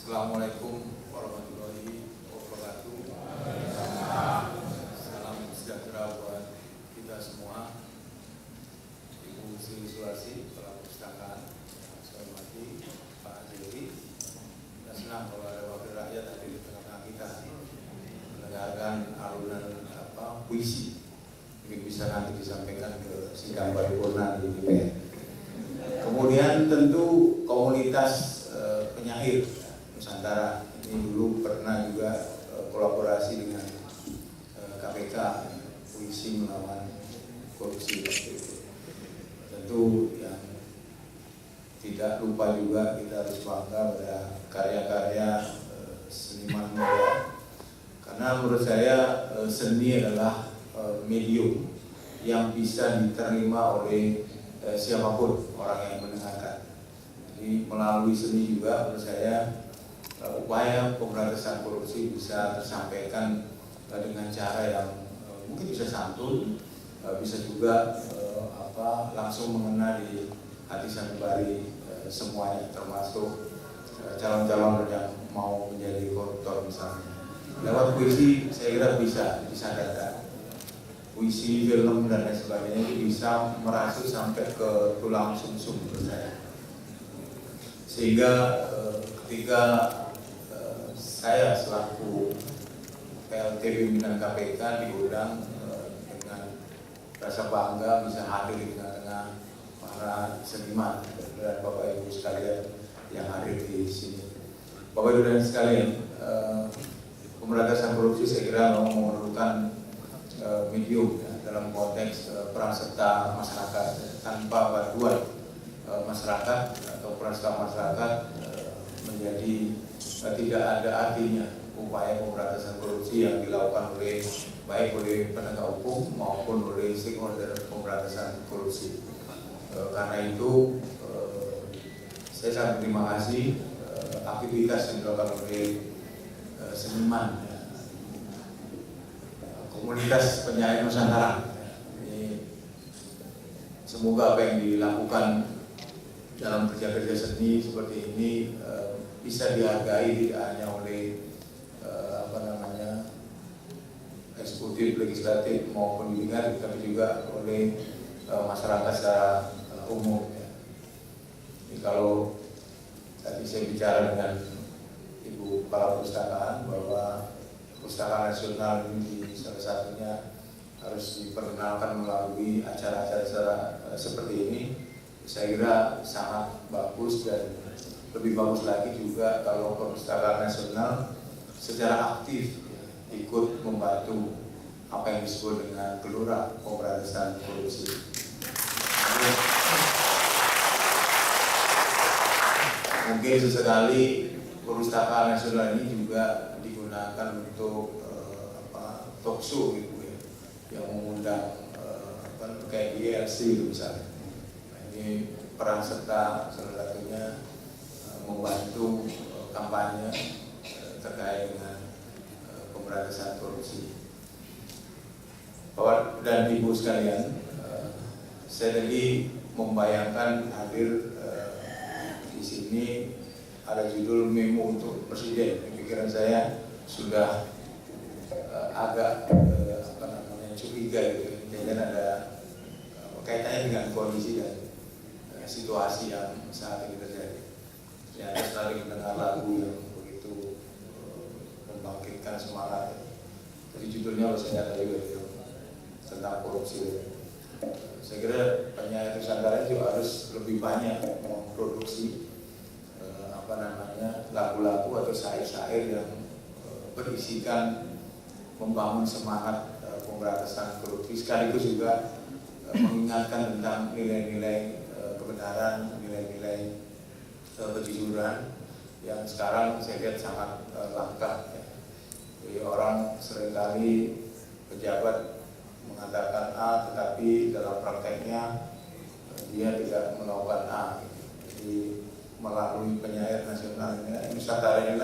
Assalamualaikum warahmatullahi wabarakatuh. Salam sejahtera buat kita semua. Ibu Sri Sulasi, Kepala Perpustakaan, saya hormati Pak Jerry. Kita senang kalau ada wakil rakyat hadir di tengah-tengah kita mendengarkan alunan puisi. Mungkin bisa nanti disampaikan ke sidang paripurna di DPR. Kemudian tentu komunitas penyair Nusantara ini dulu pernah juga kolaborasi dengan KPK, puisi melawan korupsi. Tentu yang tidak lupa juga kita harus bangga pada karya-karya seniman muda, karena menurut saya seni adalah medium yang bisa diterima oleh siapapun orang yang mendengarkan. Jadi melalui seni juga menurut saya upaya pemberantasan korupsi bisa tersampaikan dengan cara yang mungkin bisa santun, bisa juga langsung mengena di hati sanubari semuanya, termasuk calon-calon yang mau menjadi koruptor misalnya. Lewat puisi saya kira bisa disadarkan. Puisi, film dan lain sebagainya itu bisa merasuk sampai ke tulang sumsum menurut saya. Sehingga ketika saya selaku PLT pimpinan KPK diundang dengan rasa bangga bisa hadir di tengah-tengah para seniman dan Bapak Ibu sekalian yang hadir di sini. Bapak Ibu dan sekalian, pemberantasan korupsi saya kira memerlukan medium ya, dalam konteks peran serta masyarakat. Tanpa bantuan masyarakat atau peran serta masyarakat menjadi tidak ada artinya upaya pemberantasan korupsi yang dilakukan baik oleh penegak hukum maupun oleh stakeholder pemberantasan korupsi. Karena itu saya sangat berterima kasih aktivitas yang dilakukan oleh seniman komunitas penyair Nusantara. Semoga apa yang dilakukan dalam kerja-kerja seni seperti ini bisa dihargai tidak hanya oleh eksekutif, legislatif maupun yudikatif, tapi juga oleh masyarakat secara umum. Jadi kalau tadi saya bicara dengan Ibu Kepala Perpustakaan bahwa Perpustakaan Nasional ini salah satunya harus diperkenalkan melalui acara-acara seperti ini, saya kira sangat bagus, dan lebih bagus lagi juga kalau Perpustakaan Nasional secara aktif ikut membantu apa yang disebut dengan gelora pemberantasan korupsi. Mungkin sesekali Perpustakaan Nasional ini juga digunakan untuk talk show gitu ya, yang mengundang kayak ILC gitu misalnya. Nah, ini peran serta salah satunya membantu kampanye terkait dengan pemberantasan korupsi. Bapak dan Ibu sekalian, saya tadi membayangkan hadir di sini ada judul memo untuk presiden. Pikiran saya sudah agak curiga gitu. Kemudian ada kaitannya dengan kondisi dan situasi yang saat ini terjadi. Ternyata sekali mendengar lagu yang begitu membangkitkan semangat. Jadi judulnya harus saya tahu juga tentang korupsi. Saya kira penyair Nusantara juga harus lebih banyak memproduksi lagu-lagu atau syair-syair yang berisikan membangun semangat pemberantasan korupsi, sekaligus juga mengingatkan tentang nilai-nilai kebenaran, nilai-nilai kejujuran yang sekarang saya lihat sangat langka. Jadi orang seringkali pejabat mengatakan A, tetapi dalam prakteknya dia tidak melakukan A. Jadi melalui penyair nasional ini, Nusantara ini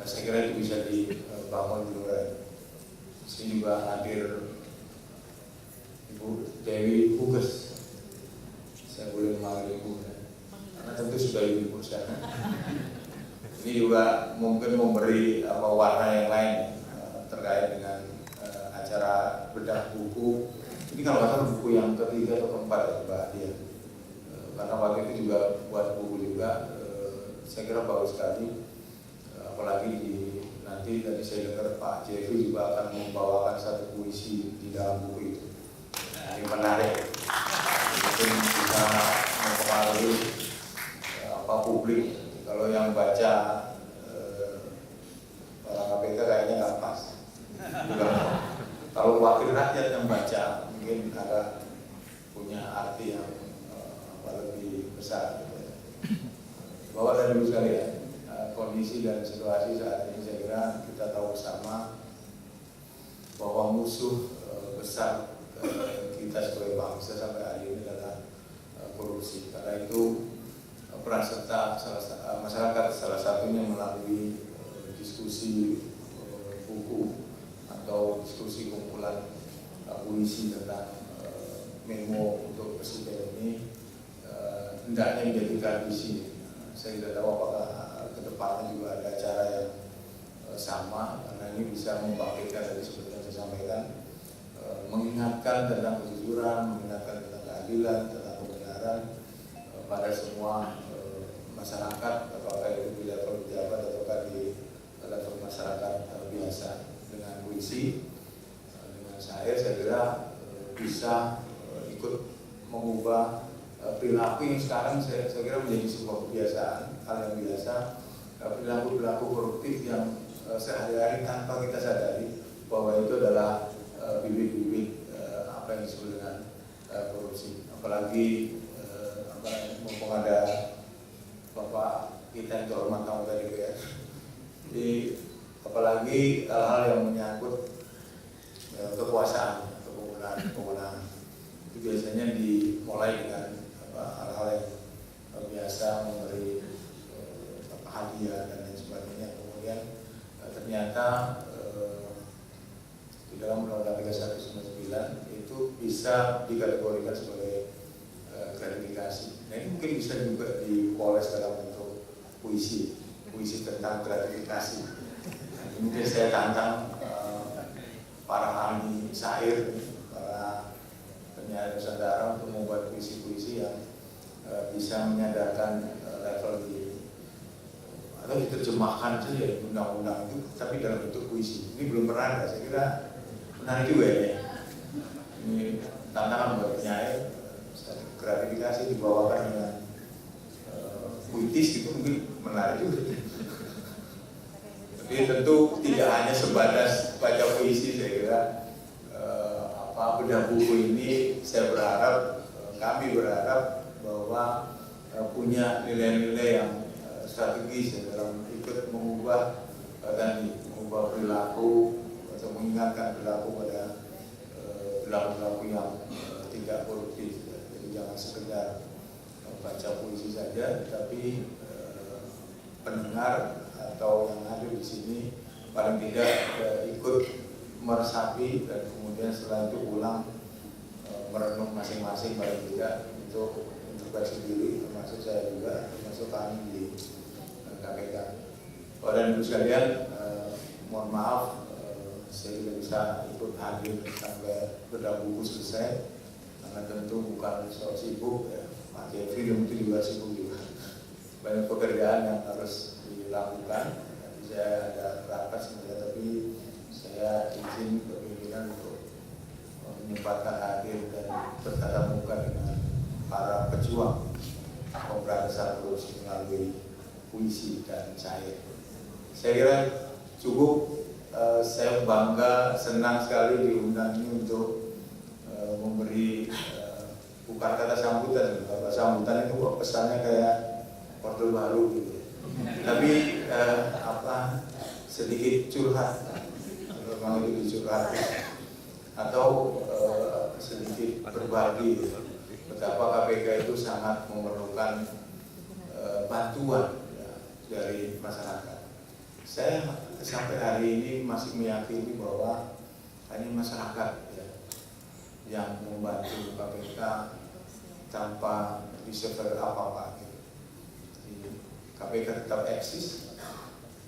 saya kira itu bisa dibangun dulu. Sini juga hadir Ibu Dewi Huges, saya boleh memanggil Ibu karena tentu sudah Ibu sekarang. Ini juga mungkin memberi warna yang lain terkait dengan acara bedah buku. Ini kalau nggak salah buku yang ketiga atau keempat ya Mbak Dia. Karena waktu itu juga buat buku juga, saya kira bagus sekali. Apalagi nanti tadi saya dengar Pak Jeffrey juga akan membawakan satu puisi di dalam buku itu. Ini menarik, mungkin bisa mempengaruhi publik. Kalau yang baca orang KPK kayaknya nggak pas. Kalau wakil rakyat yang baca mungkin agak punya arti yang lebih besar. Bapak dan Ibu sekalian, kondisi dan situasi saat ini saya kira kita tahu bersama bahwa musuh besar kita sebagai bangsa sampai hari ini adalah korupsi. Karena itu peran serta masyarakat salah satunya melalui diskusi buku atau diskusi kumpulan puisi tentang memo untuk presiden ini hendaknya menjadi tradisi. Saya tidak tahu apakah kedepannya juga ada acara yang sama, karena ini bisa membangkitkan tadi seperti yang saya sampaikan, mengingatkan tentang kejujuran, mengingatkan tentang keadilan, tentang kebenaran pada semua masyarakat, apakah itu di level pejabat ataukah di level masyarakat biasa. Dengan puisi, dengan syair, saya kira bisa ikut mengubah perilaku yang sekarang saya kira menjadi sebuah kebiasaan, hal yang biasa, perilaku koruptif yang sehari-hari tanpa kita sadari bahwa itu adalah bibit-bibit apa yang disebut dengan korupsi. Apalagi mumpung ada Bapak kita yang terhormat kamu tadi ya. Jadi apalagi hal-hal yang menyangkut kekuasaan atau penggunaan itu biasanya dimulai dengan hal-hal yang biasa, memberi hadiah dan lain sebagainya. Kemudian ternyata di dalam Undang-Undang 3199 itu bisa dikategorikan sebagai gratifikasi. Nah ini mungkin bisa juga dipoles dalam bentuk puisi tentang gratifikasi. Nah, mungkin saya tantang para ahli syair, para penyair Nusantara untuk membuat puisi-puisi yang bisa menyadarkan level atau diterjemahkan saja undang-undang itu, tapi dalam bentuk puisi. Ini belum pernah ada, saya kira menarik juga ya. Ini tantangan buat penyair, gratifikasi dibawakan dengan puitis itu mungkin menarik juga. Tapi tentu tidak hanya sebatas baca puisi, saya kira bedah buku ini saya berharap, kami berharap bahwa punya nilai-nilai yang strategis dalam ikut mengubah perilaku atau mengingatkan perilaku pada perilaku yang tidak koruptif. Jadi jangan sekedar baca puisi saja, tapi pendengar atau yang hadir di sini paling tidak ikut meresapi dan kemudian setelah itu pulang merenung masing-masing paling tidak untuk introspeksi diri, termasuk saya juga, termasuk kami di KPK. Bapak dan Ibu sekalian, mohon maaf saya tidak bisa ikut hadir sampai bedah buku selesai karena tentu bukan soal sibuk ya. Pak Jeffrey mungkin juga sibuk juga, banyak pekerjaan yang harus dilakukan. Jadi saya ada rapat sebenarnya, tapi saya izin kepimpinan untuk menyempatkan hadir dan bertatap muka dengan para pejuang pemberantasan korupsi melalui puisi dan syair. Saya kira cukup. Saya bangga, senang sekali diundang ini untuk memberi bukan kata sambutan. Kalau sambutan itu kok pesannya kayak Orde Baru gitu. Tapi sedikit curhat, memang itu dicurhat, atau sedikit berbagi betapa KPK itu sangat memerlukan bantuan dari masyarakat. Saya sampai hari ini masih meyakini bahwa hanya masyarakat yang membantu KPK tanpa disever apa-apa. Jadi, KPK tetap eksis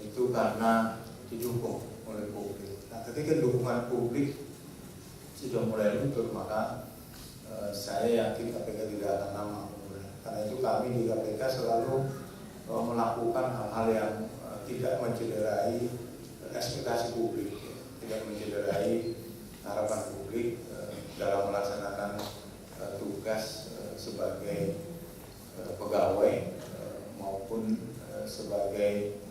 itu karena didukung oleh publik. Nah, ketika dukungan publik sudah mulai luntur, maka saya yakin KPK tidak akan lama. Karena itu kami di KPK selalu melakukan hal-hal yang tidak mencederai ekspektasi publik, tidak mencederai harapan publik dalam melaksanakan tugas sebagai pegawai maupun sebagai